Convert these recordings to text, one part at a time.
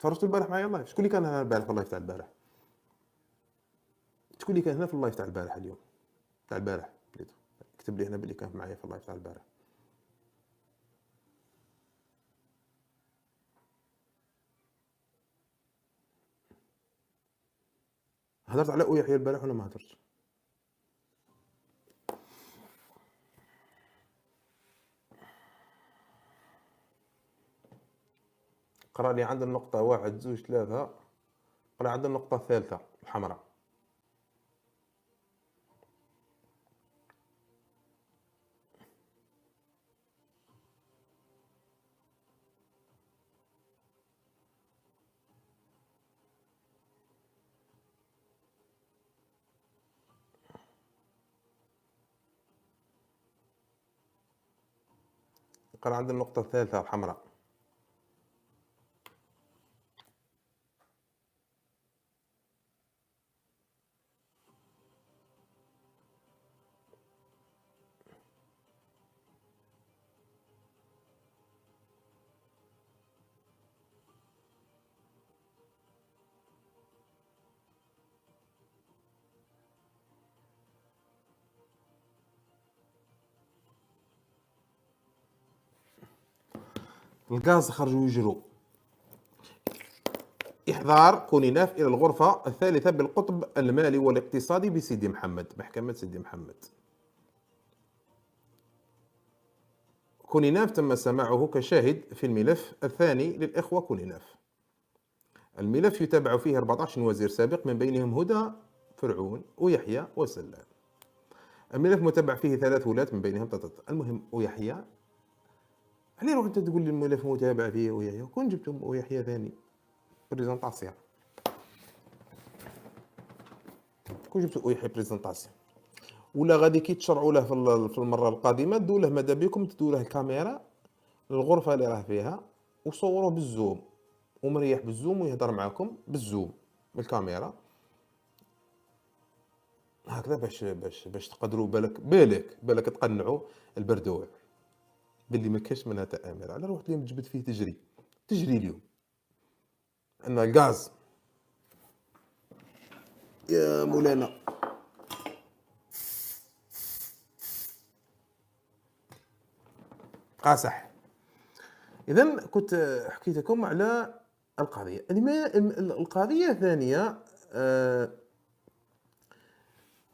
تفرجتوا البارح معايا اللايف؟ شكون اللي كان هنا البارح في اللايف تاع البارح؟ شكون اللي كان هنا في اللايف تاع البارح اليوم؟ تاع البارح بليتو، كتب لي هنا باللي كان معايا في اللايف تاع البارح. هضرت على يحيى البارح ولا ما هضرتش؟ قرا لي عند النقطة 1 2 3، قرا عند النقطة الثالثة الحمراء. قرا عند النقطة الثالثة الحمراء. الغاز خرجوا يجروا. إحضار كونيناف إلى الغرفة الثالثة بالقطب المالي والاقتصادي بسيدي محمد، محكمة سيدي محمد. كونيناف تم سماعه كشاهد في الملف الثاني للإخوة كونيناف. الملف يتابع فيه 14 وزير سابق من بينهم هدى فرعون ويحيى وسلام. الملف متابع فيه 3 ولاة من بينهم المهم ويحيى. علي روح انت تقول لي الملف متابع فيه ويحيى، كون جبتم ويحيى ثاني بريزونطاسيون، كون جبتوا ويحيى بريزونطاسيون، ولا غادي كي تشرعوا له في المره القادمه تدوا له ماذا بكم تدوا له الكاميرا للغرفه اللي راه فيها وصوروه بالزوم ومريح بالزوم ويهضر معاكم بالزوم بالكاميرا هكذا باش تقدروا بالك تقنعوا البردوع باللي ما كاش منها تآمر. على روح اليوم تجبد فيه تجري اليوم ان الغاز يا مولانا. قاصح. اذا كنت حكيت لكم على القضيه. القضيه الثانيه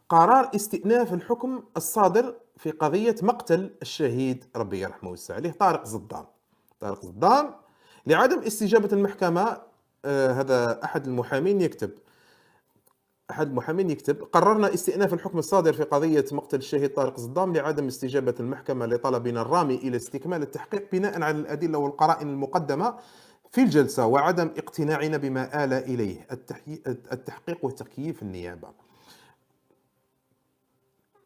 قرار استئناف الحكم الصادر في قضيه مقتل الشهيد ربي يرحمه ويوسع عليه طارق زدان لعدم استجابه المحكمه. هذا احد المحامين يكتب قررنا استئناف الحكم الصادر في قضية مقتل الشهيد طارق زدان لعدم استجابة المحكمة لطلبنا الرامي إلى استكمال التحقيق بناء على الأدلة والقرائن المقدمة في الجلسة وعدم اقتناعنا بما آل إليه التحقيق وتكييف النيابة.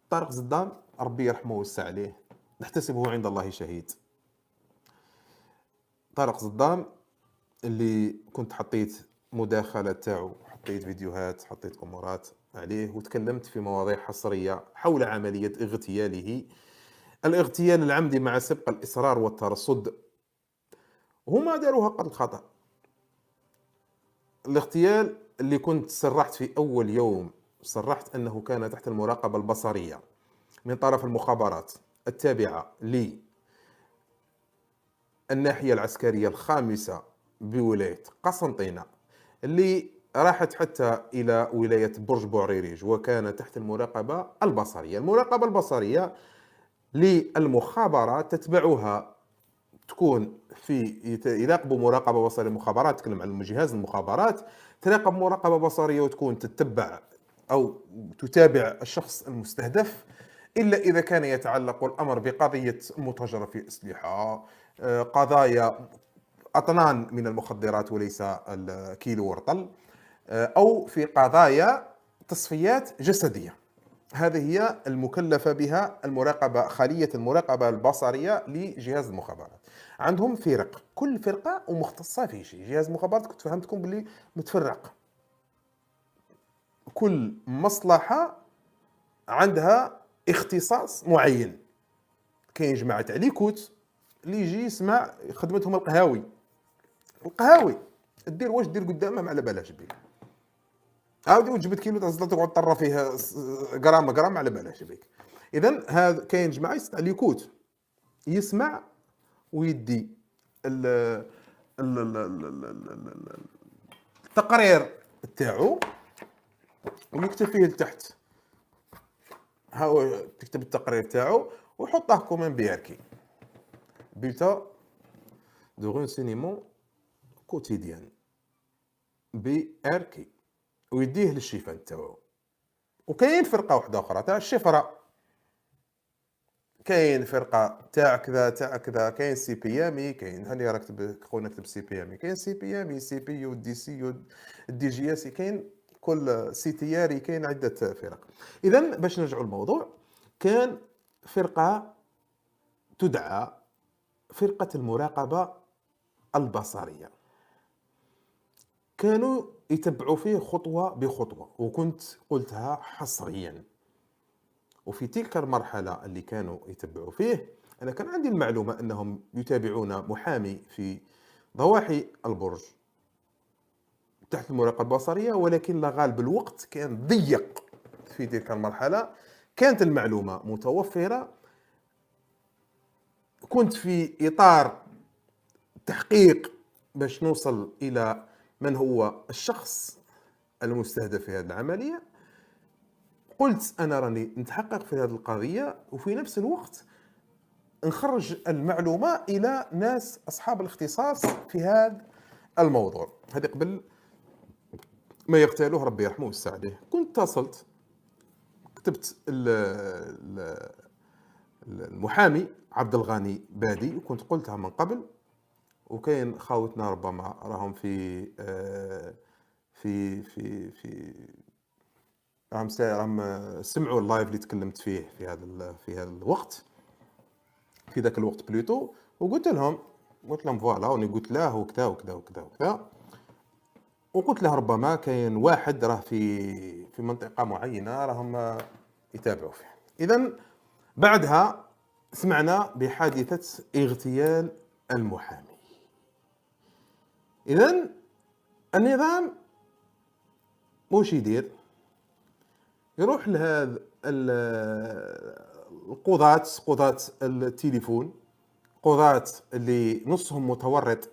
طارق زدان ربي يرحمه ويوسع عليه نحتسبه عند الله شهيد. طارق زدان اللي كنت حطيت مداخلة تاعو، حطيت فيديوهات، حطيت امورات عليه وتكلمت في مواضيع حصرية حول عملية الاغتيال العمدي مع سبق الإصرار والترصد. هما داروها قبل الخطأ. الاغتيال اللي كنت صرحت في أول يوم صرحت أنه كان تحت المراقبة البصرية من طرف المخابرات التابعة للناحية العسكرية الخامسة بولاية قسنطينة اللي راحت حتى إلى ولاية برج بوعريريج وكان تحت المراقبة البصرية. المراقبة البصرية للمخابرات تتبعها تكون يراقبوا مراقبة بصرية المخابرات، تكلم عن جهاز المخابرات تراقب مراقبة بصرية وتكون تتبع أو تتابع الشخص المستهدف إلا إذا كان يتعلق الأمر بقضية متاجرة في أسلحة، قضايا أطنان من المخدرات وليس الكيلو ورطل، أو في قضايا تصفيات جسدية. هذه هي المكلفة بها المراقبة، خلية المراقبة البصرية لجهاز المخابرات. عندهم فرق، كل فرقة ومختصة في شيء. جهاز المخابرات كنت فهمتكم باللي متفرق، كل مصلحة عندها اختصاص معين. كاين جماعة عليكوت اللي يجي يسمع خدمتهم القهاوي دير واش دير قدامه ما على بالهش بك. عاودي وجبد كيلو تاع الزلط تقعد طرى فيه غرام ما على بالهش بك. اذا هذا كاين جماعه يستعمل اليكوت، يسمع ويدي ال- التقرير تاعو ويكتب فيه لتحت. ها هو تكتب التقرير تاعو ويحطه كومين بيركي بيتا دو رونسينيمون كوتيديان BRK ويديه للشيفان تاعو. وكاين فرقه واحده اخرى تاع الشفره، كاين فرقه تاع كذا تاع كذا، كاين سي بي ام اي، كاين هاني راه كتب خونا كتب سي بي ام اي، كاين سي بي ام اي، سي بي يو، دي سي يو، دي جي اس، كاين كل سي تي ار، كاين عده فرق. اذا باش نرجعوا للموضوع، كان فرقه تدعى فرقه المراقبه البصريه، كانوا يتبعوا فيه خطوه بخطوه، وكنت قلتها حصريا. وفي تلك المرحلة اللي كانوا يتبعوا فيه، أنا كان عندي المعلومة أنهم يتابعون محامي في ضواحي البرج تحت المراقبة البصرية، ولكن لا غالب الوقت كان ضيق في تلك المرحلة. كانت المعلومة متوفرة، كنت في إطار تحقيق باش نوصل إلى من هو الشخص المستهدف في هذه العملية. قلت أنا راني نتحقق في هذه القضية، وفي نفس الوقت نخرج المعلومة إلى ناس أصحاب الاختصاص في هذا الموضوع. هذه قبل ما يغتالوه ربي يرحمه ويوسع عليه. كنت اتصلت، كتبت المحامي عبد الغني بادي، وكنت قلتها من قبل. وكاين خاوتنا ربما راهم في راهم سمعوا اللايف اللي تكلمت فيه في هذا الوقت، في ذاك الوقت بلوتو. وقلت لهم فوالا، وني قلت له وكذا وكذا وكذا وكذا. وقلت له ربما كاين واحد راه في منطقه معينه راهم يتابعوا فيه. اذا بعدها سمعنا بحادثه اغتيال المحامي. اذا النظام واش يدير؟ يروح لهذا قضاة التليفون، قضاة اللي نصهم متورط.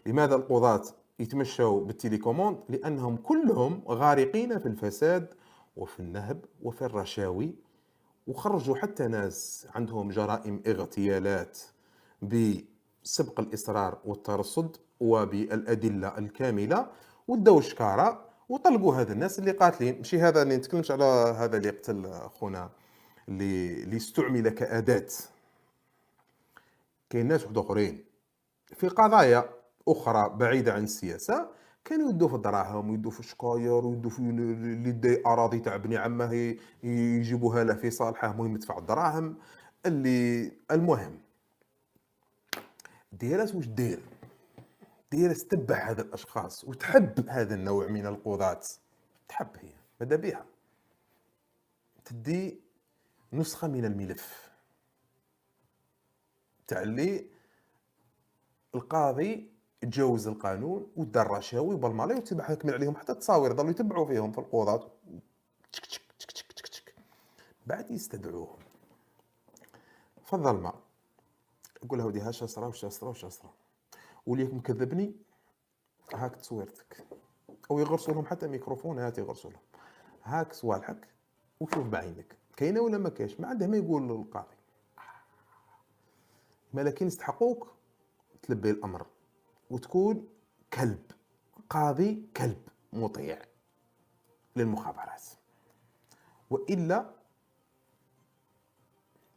لماذا القضاة يتمشوا بالتليكوموند؟ لأنهم كلهم غارقين في الفساد وفي النهب وفي الرشاوي، وخرجوا حتى ناس عندهم جرائم اغتيالات بسبق الإصرار والترصد وبالأدلة الكاملة، ودوا شكارة وطلقوا هذا الناس اللي قاتلين. ماشي هذا اللي نتكلمش على هذا اللي قتل أخونا اللي استعمل كأداة. كاين ناس واحد اخرين في قضايا اخرى بعيده عن السياسه كانوا يدوا في الدراهم ويدوا في الشكاير ويدوا في اللي داي اراضي تاع بني عمه يجيبوها له في صالحه، مهم يدفع الدراهم. اللي المهم ديرت واش دير تتبع هذا الاشخاص وتحب هذا النوع من القضاة. تحب هي ماذا بها تدي نسخه من الملف تاع اللي القاضي تجاوز القانون ودار رشاوي بالمالي وتبع حاكمين عليهم حتى التصاوير ضلوا يتبعوا فيهم في القضاة. تشك تشك تشك تشك تشك تشك. بعد يستدعوهم في الظلمه، يقول له ودي هاش صرا وش صرا وش صرا، وليك مكذبني هاك تصويرتك. او يغرسوا لهم حتى ميكروفون، هات يغرسوا لهم هاك صوالحك وشوف بعينك كاينه ولا ما كاينش. ما عنده ما يقول للقاضي، لكن يستحقوك تلبي الامر وتكون كلب قاضي، كلب مطيع للمخابرات، والا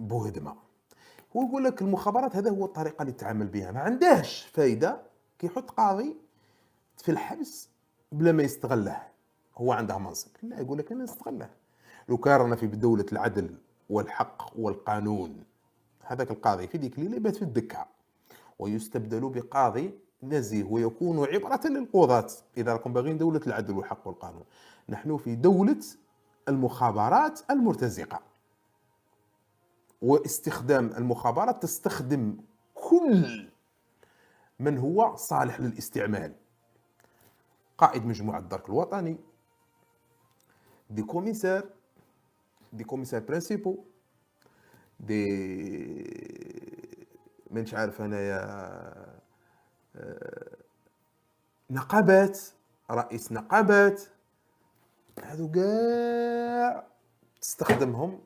بوهدمه. هو يقول لك المخابرات هذا هو الطريقه اللي تتعامل بها، ما عندهاش فايده كي يحط قاضي في الحبس بلا ما يستغله. هو عنده منصب، لا يقول لك انا نستغله. لو كان رانا في دوله العدل والحق والقانون، هذاك القاضي في ديك الليله يبات في الدكه ويستبدل بقاضي نزيه ويكون عبرة للقضاة. إذا راكم باغيين دولة العدل والحق والقانون، نحن في دولة المخابرات المرتزقة، واستخدام المخابرات تستخدم كل من هو صالح للاستعمال. قائد مجموعة الدرك الوطني، دي كوميسار برينسيبو، دي مانيش عارف انايا نقابات، رئيس نقابات، هذو كاع تستخدمهم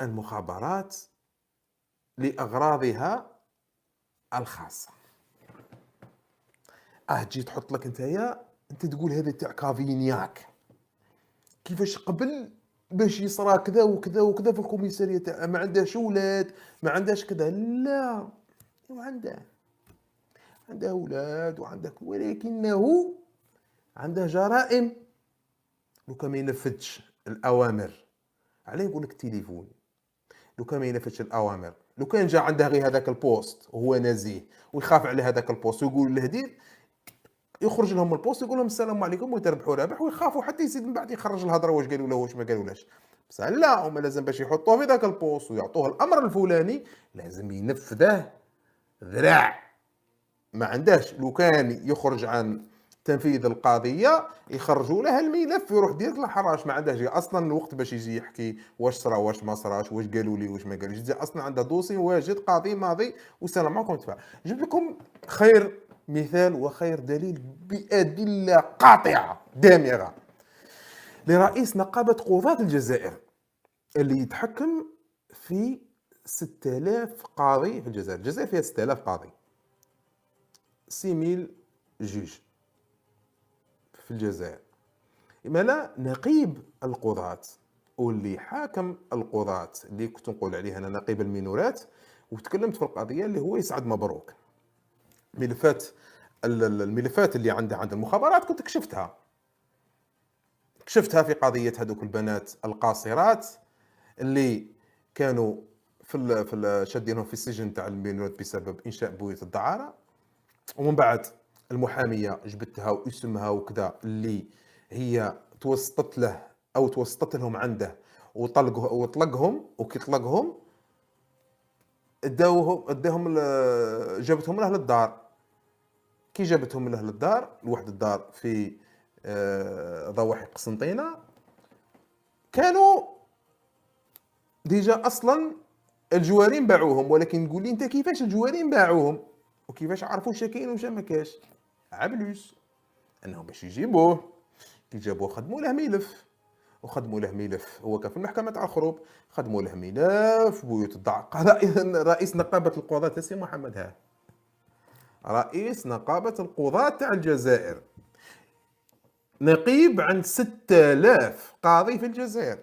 المخابرات لأغراضها الخاصة. تجي تحط لك انت تقول هذا تاع كافينياك، كيفاش قبل باش يصرى كذا وكذا وكذا في الكوميسارية تاع ما عندهاش اولاد، ما عندهاش كذا، لا عنده اولاد وعندك، ولكنه عنده جرائم. لو كان ما ينفذش الاوامر، عليه يقول لك التليفون، لو كان ما ينفذش الاوامر، لو كان جا عنده غير هذاك البوست وهو نزيه ويخاف على هذاك البوست ويقول له دير، يخرج لهم البوست يقول لهم السلام عليكم وتربحوا رابح، ويخافوا حتى يزيد من بعد يخرج الهضره واش قالوا له واش ما قالولاش. بس لا، هما لازم باش يحطوه في ذاك البوست ويعطوه الامر الفلاني لازم ينفذه ذراع، ما عندهش. لو كان يخرج عن تنفيذ القضيه يخرجوا له الملف يروح ديريكت للحراش، ما عندهش اصلا الوقت باش يجي يحكي واش صرا واش ما صراش، واش قالوا لي واش ما قالوش، يجي اصلا عنده دوسي واجد قاضي ماضي والسلام عليكم تفاعل. جبت لكم خير مثال وخير دليل بأدلة قاطعة دامغة لرئيس نقابة قضاة الجزائر اللي يتحكم في 6000 قاضي في الجزائر. الجزائر فيها 6000 قاضي، 6000 جوج في الجزائر. إما لا نقيب القضاة واللي حاكم القضاة اللي كنت نقول عليه أنا نقيب المنورات، وتكلمت في القضية اللي هو يسعد مبروك. الملفات اللي عند المخابرات كنت كشفتها في قضية هذوك البنات القاصرات اللي كانوا في شادينهم في السجن تاع المنورات بسبب إنشاء بيوت الدعارة، ومن بعد المحامية جبتها واسمها وكذا اللي هي توسطت له أو توسطت لهم عنده وطلقهم، وكي طلقهم اداهم جابتهم له للدار. كي جابتهم له للدار، لواحد الدار في ضواحي قسنطينة، كانوا ديجا اصلا الجوارين باعوهم. ولكن تقول لي انت كيفاش الجوارين باعوهم وكيفاش عرفوا واش كاين واش ما كاش؟ عبلوس انهم باش يجيبوه، كي جابوه خدموا له ملف، هو كان في المحكمة تاع الخروب، خدموا له ملف بيوت الدعارة. اذا رئيس نقابة القضاة سي محمد ها، رئيس نقابة القضاة تاع الجزائر، نقيب عند 6000 قاضي في الجزائر،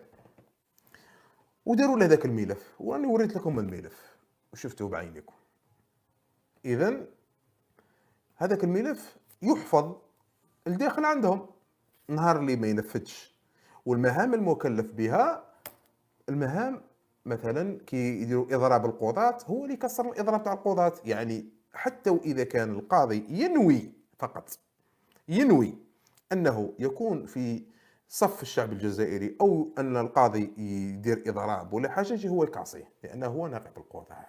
وداروا له ذاك الملف، واني وريت لكم الملف وشفتوه بعينكم. اذا هذاك الملف يحفظ الداخل عندهم، نهار اللي ما ينفذش والمهام المكلف بها، المهام مثلا كي يديروا اضراب القضاة، هو اللي يكسر الاضراب تاع القضاة. يعني حتى واذا كان القاضي ينوي فقط انه يكون في صف الشعب الجزائري، او ان القاضي يدير اضراب ولا حاجه، يجي هو يكاسيه لانه هو نائب القضاة.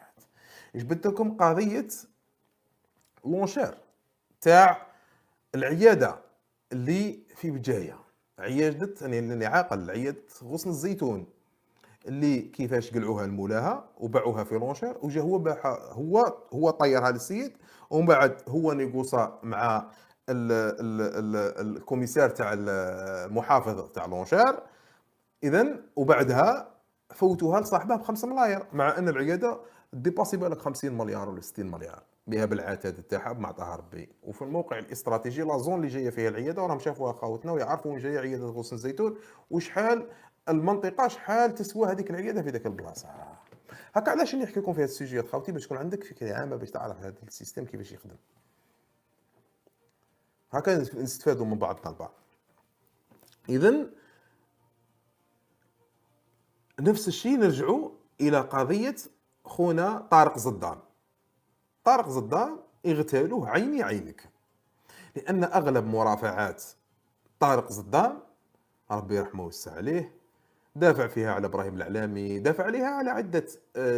جبت لكم قضيه لونشير تاع العياده اللي في بجايه، عياده اللي عاقل، عياده غصن الزيتون، اللي كيفاش قلعوها المولاها وباعوها في لونشير، وجا هو باعها، هو طيرها للسيد، ومن بعد هو نيغوصا مع الكوميسار تاع المحافظ تاع لونشير. اذا وبعدها فوتوها لصاحبها ب5 ملاير، مع ان العياده ديباسي بالك 50 مليار ولا 60 مليار بها بالعتاد تاعها بمعطاها ربي. وفي الموقع الاستراتيجي لا زون اللي جايه فيها العياده، وراهم شافوها خاوتنا ويعرفوا وين جايه عياده غصن الزيتون وشحال المنطقه، شحال تسوى هذيك العياده في ذاك البلاصه. هكا علاش نحكي لكم في هذا السوجيات خاوتي، باش تكون عندك فكره عامه، باش تعرف هذا السيستم كيفاش يخدم. هكا نستفادوا من بعضنا البعض. اذا نفس الشيء نرجعوا الى قضيه خونا طارق زدان اغتالوه عيني عينك، لان اغلب مرافعات طارق زدان ربي يرحمه ويوسع عليه دافع فيها على ابراهيم العلامي، دافع عليها على عده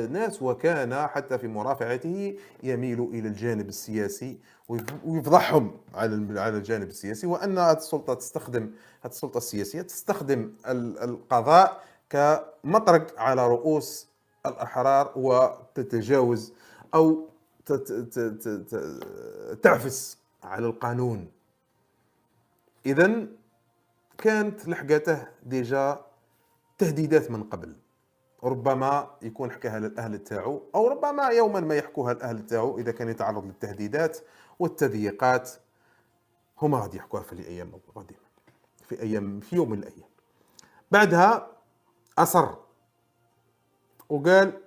ناس، وكان حتى في مرافعته يميل الى الجانب السياسي ويفضحهم على الجانب السياسي، وان هذه السلطه تستخدم، هذه السلطه السياسيه تستخدم القضاء كمطرق على رؤوس الاحرار، وتتجاوز او تعفس على القانون. اذا كانت لحقته ديجا تهديدات من قبل، ربما يكون حكاها للاهل تاعو، او ربما يوما ما يحكوها الاهل تاعو اذا كان يتعرض للتهديدات والتضييقات، هما غادي يحكوها في الايام القادمه، في يوم من الايام. بعدها اصر وقال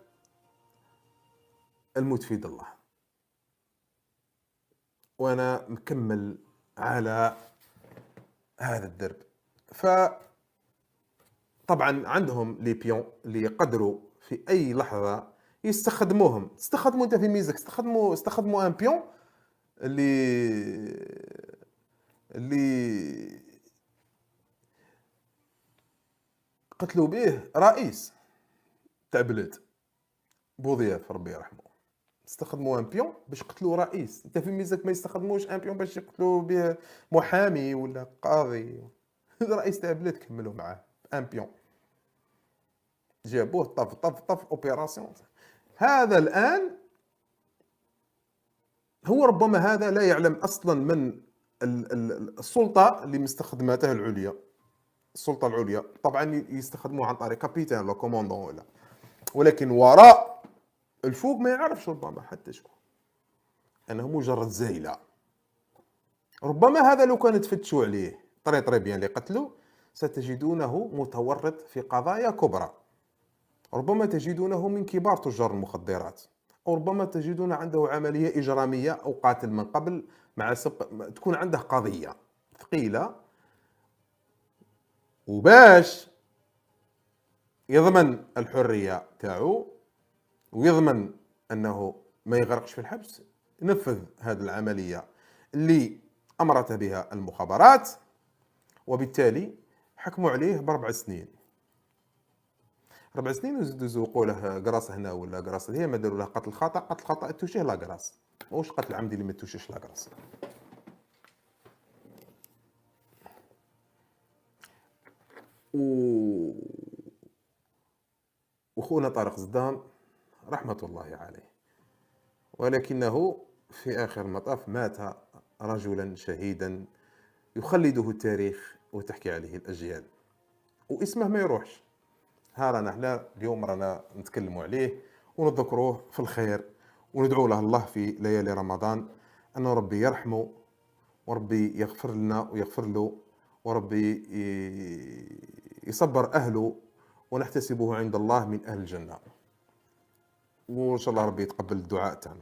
الموت في يد الله، وانا مكمل على هذا الدرب. فطبعا عندهم لي بيون اللي يقدروا في اي لحظه يستخدموهم. استخدموا انت في ميزك، استخدموا ان بيون اللي قتلوا به رئيس تاع بلاد، بوضياف ربي يرحمه. استخدموا ان بيون باش يقتلوا رئيس. انت في ميزك ما يستخدموش ان بيون باش يقتلوا به محامي ولا قاضي. رئيس تاع بلاد كملوا معاه ان بيون، جابوه طف طف طف اوبيراسيون. هذا الان هو ربما هذا لا يعلم اصلا من السلطه اللي مستخدماتها العليا. السلطه العليا طبعا يستخدموها عن طريق كابيتان ولا كوموندون ولا، ولكن وراء الفوق ما يعرفش ربما حتى شكون، انه مجرد زايله. ربما هذا لو كان تفتشوا عليه طري بيان اللي قتلوا ستجدونه متورط في قضايا كبرى، ربما تجدونه من كبار تجار المخدرات، أو ربما تجدون عنده عملية إجرامية أو قاتل من قبل، مع تكون عنده قضية ثقيلة. وباش يضمن الحرية تاعو ويضمن أنه ما يغرقش في الحبس، نفذ هذه العملية اللي أمرت بها المخابرات، وبالتالي حكموا عليه ب4 سنين. 4 سنين وزيدوا يزوقوا له قراص هنا ولا قراص هي، ما داروا له قتل خطأ. قتل خطأ توشيه لا قراص، ماهوش قتل عمدي اللي ما توشيش لا قراص. وخونا طارق زدان رحمة الله عليه، ولكنه في آخر المطاف مات رجلا شهيدا يخلده التاريخ وتحكي عليه الأجيال، واسمه ما يروحش. ها رانا احنا اليوم رانا نتكلموا عليه ونذكروه في الخير، وندعو له الله في ليالي رمضان أنه ربي يرحمه، وربي يغفر لنا ويغفر له، وربي يصبر أهله، ونحتسبه عند الله من أهل الجنة، وإن شاء الله ربي يتقبل الدعاء تاعنا.